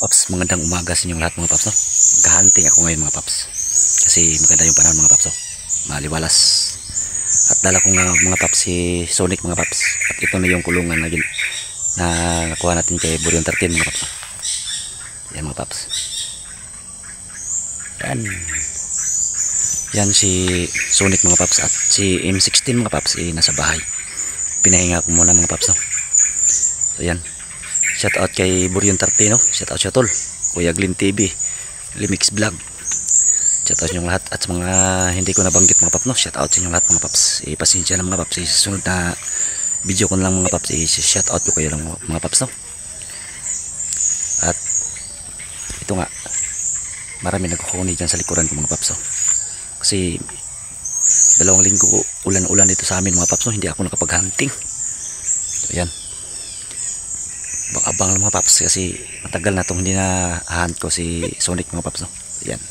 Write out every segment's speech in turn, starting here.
paps, magandang umaga sa inyong lahat mga paps, no? Magka-hunting ako ngayon mga paps. Kasi maganda yung panahon mga paps, no? Maliwalas. At dala ko nga mga paps si Sonic mga paps. At ito na yung kulungan na nakuha natin kay Burion 13 mga paps, no? Yan mga paps. Yan si Sonic mga paps at si M16 mga paps nasa bahay. Pinahinga ko muna mga paps, no? So yan. Shout out kay Burion 13, no? Shout out siya tol. Kuya Glenn TV, Limix Vlog. Shout out sa inyong lahat. At sa mga hindi ko nabanggit mga paps, no? Shout out sa inyong lahat mga paps. Pasensya na mga paps. Sa sunod na video ko na lang mga paps, shout out ko kayo lang mga paps, no? At ito nga, marami nagkukuni dyan sa likuran ko mga paps, no? Kasi 2 linggo ulan-ulan dito sa amin mga paps, no? Hindi ako nakapag-hunting. So yan, abang lang mga paps kasi matagal na itong hindi na hunt ko si Sonic mga paps, no? Yan.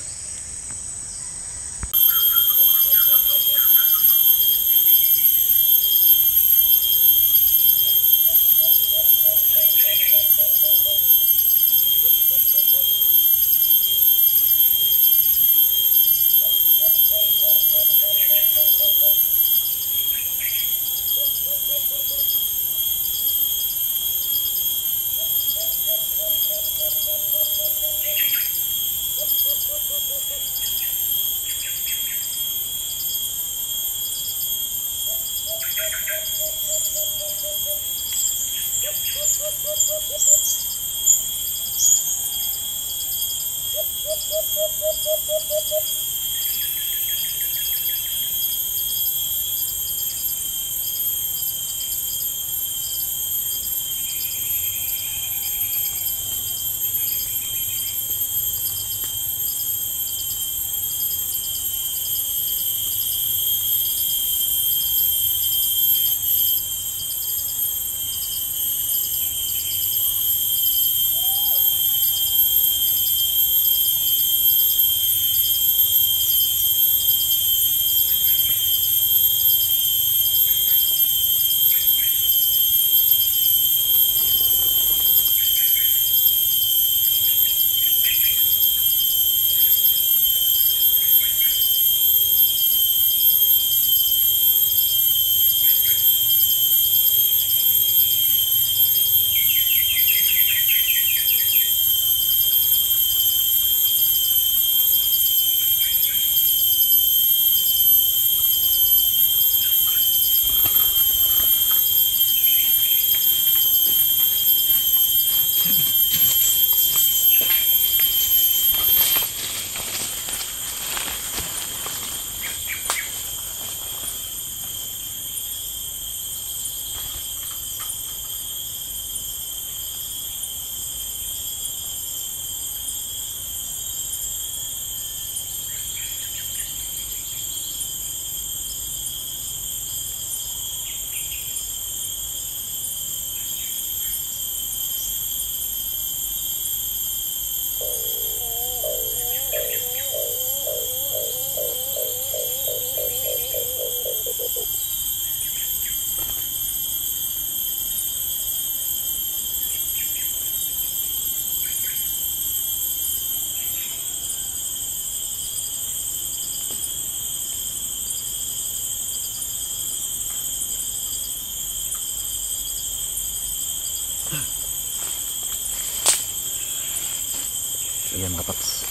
Ayan mga paps,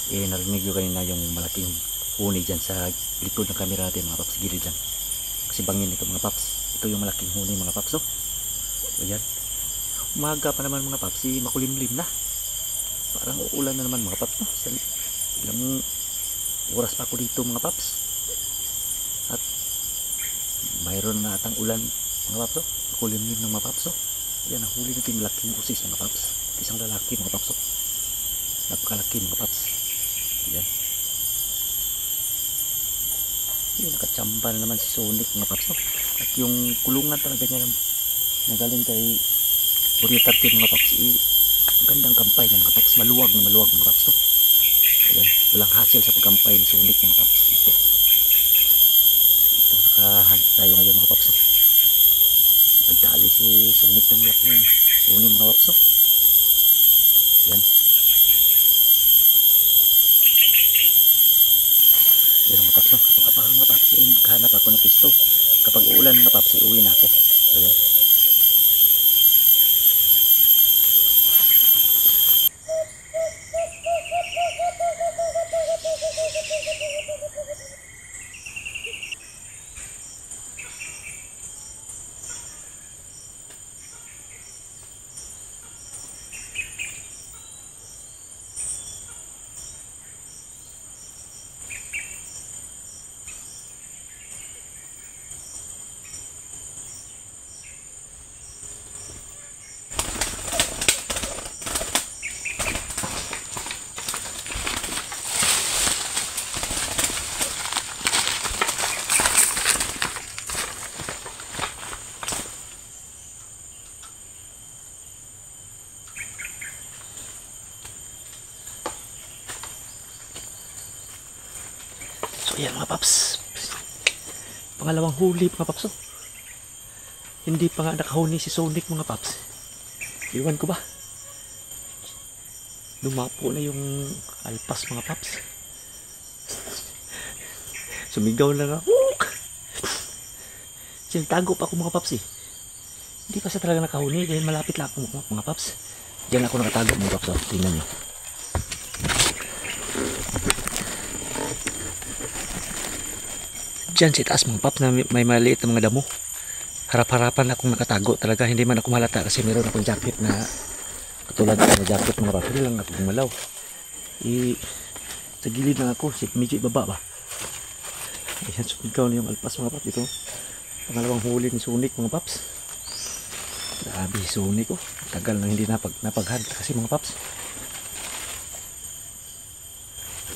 narinig nyo kanina yung malaking huni dyan sa likod ng camera natin mga paps, gilid lang kasi bangin ito mga paps. Ito yung malaking huni mga paps, oh. Ayan, umaga pa naman mga paps, makulimlim na, parang uulan na naman mga paps, no? Ilang oras pa ako dito mga paps at mayroon na atang ulan mga paps, oh. Makulimlim ng mga paps, oh. Ayan, nahuli natin malaking usis mga paps, isang lalaki mga paps, oh. Napakalaki mga paps. Yan. Yung nakachamba na naman si Sonic mga paps, no? At yung kulungan talaga niya nagaling kay Burion 13 mga paps, gandang kampay niya mga paps. Maluwag na maluwag mga paps, no? Ayan. Walang hassle sa pagkampay ni Sonic mga paps. Ito nakahunt tayo ngayon mga paps, no? Nagdali si Sonic ng laking huni mga paps, no? Yan. Pero mga paps, no? Kapag apahan mga paps, hanap ako ng pisto. Kapag uulan mga paps, uwi na ako. Ayan. So yan mga paps, pangalawang huli mga paps, oh. Hindi pa nga nakahuni si Sonic mga paps. Iwan ko ba, lumapo na yung alpas mga paps. Sumigaw na nga, sintago pa ako mga paps eh. Hindi pa siya talaga nakahuni dahil malapit lang ako mga paps. Diyan ako nakatago mga paps, oh. Tingnan nyo. Diyan si taas mga paps na may maliit na mga damo. Harap-harapan akong nakatago talaga, hindi man ako malata kasi meron akong jacket na katulad ng jacket mga paps. Hindi lang ako gumalaw. Sa gilid lang ako, medyo ibaba ba. Ayan, sumigaw na yung alpas mga paps. Ito pangalawang huli ni Sonic mga paps. Grabe si Sonic, oh. Tagal na hindi napaghunt kasi mga paps.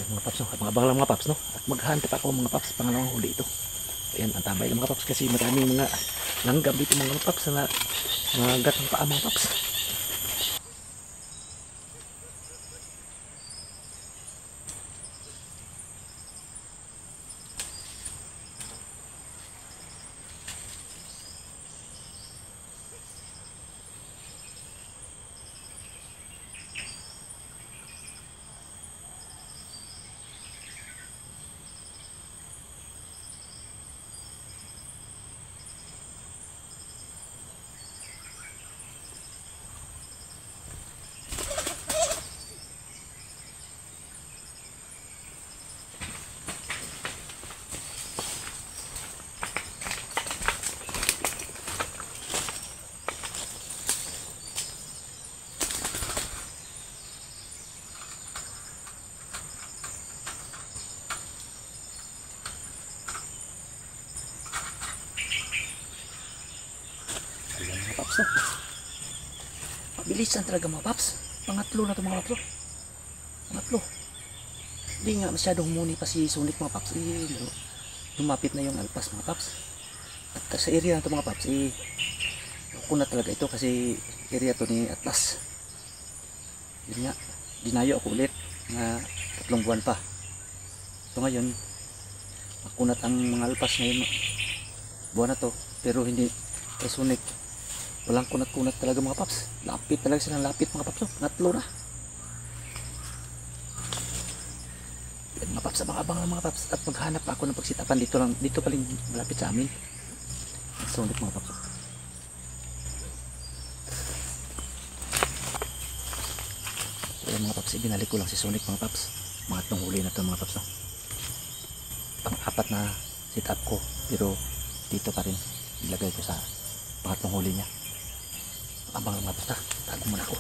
Mga paps, no? Abang lang mga paps, no? At maghanap ako mga paps, pangalawang huli ito. Ayan, ang tabay ng mga paps kasi maraming mga langgam dito mga paps na mga gat ng paa mga paps. Paps, no? Mabilisan talaga mga paps. Pangatlo na ito mga paps, no? Pangatlo. Hindi nga masyadong muni pa si Sonic mga paps. Lumapit na yung alpas mga paps. At sa area na ito mga paps, kunat talaga ito kasi area to ni Atlas. Yun nga, dinayo ako ulit na 3 buwan pa. So ngayon, makunat ang mga alpas ngayon buwan na to, pero hindi kay Sonic. Walang kunat-kunat talaga mga paps. Lapit talaga sila, lapit mga paps. Natlo na. Yan mga paps, abang-abang lang mga paps. At maghanap ako ng pagsitapan dito lang, dito paling malapit sa amin. Sonic mga paps. So yan mga paps, ibinalik ko lang si Sonic mga paps. Mga itong huli na ito mga paps, no? Pang-apat na sit up ko, pero dito pa rin ilagay ko sa pangatlong huli niya. Abang mga paps, tago muna ako.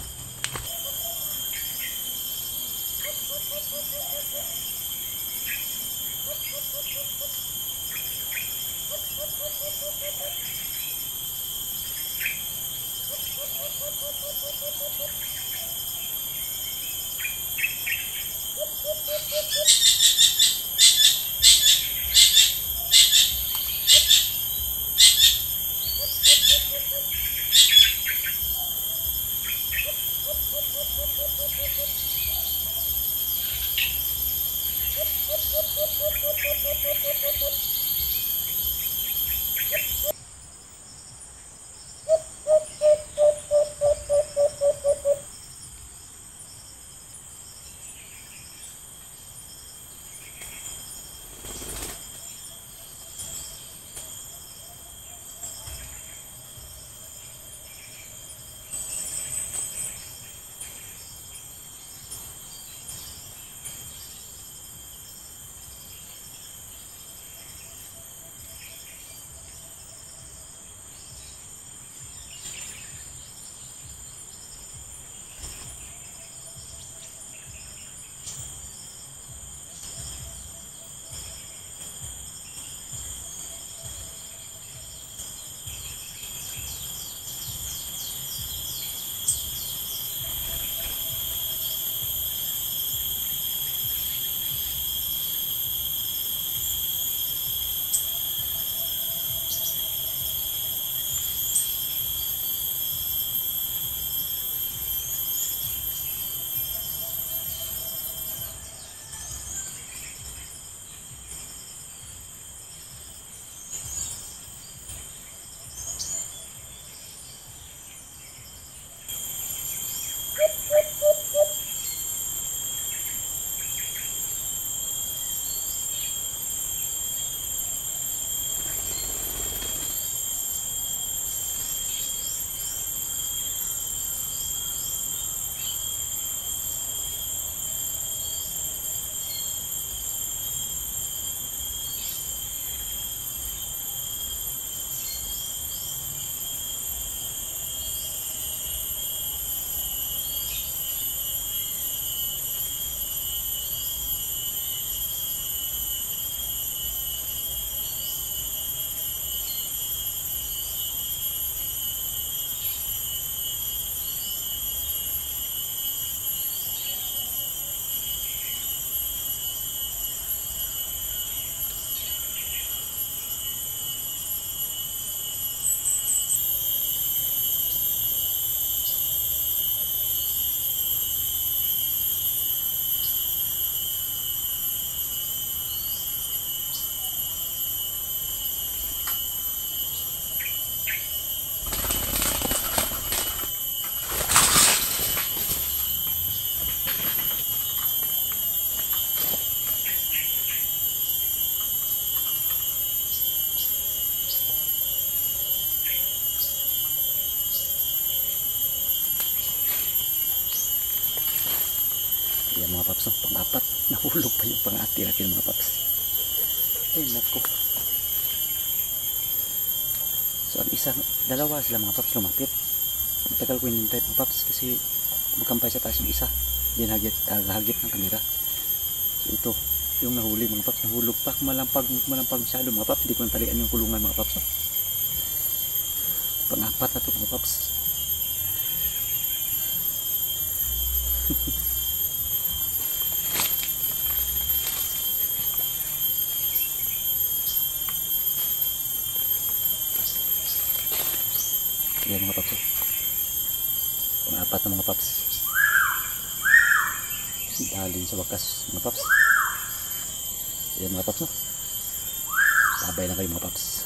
mga paps, no? Pang-apat. Nahulog pa yung pang-ati natin mga paps. Ay nako. So ang isang, dalawa sila mga paps lumapit. Matagal ko hinintay mga paps kasi magkampay sa taas yung isa. Then hagit ng kamera. So ito, yung nahuli mga paps, nahulog pa. Malampag masyado mga paps. Hindi ko natalian yung kulungan mga paps. No? Pang-apat na ito mga paps. Yan mga paps. Pang-apat na mga paps. Dali sa wakas mga paps. Yan mga paps. Sabay na kayo mga paps.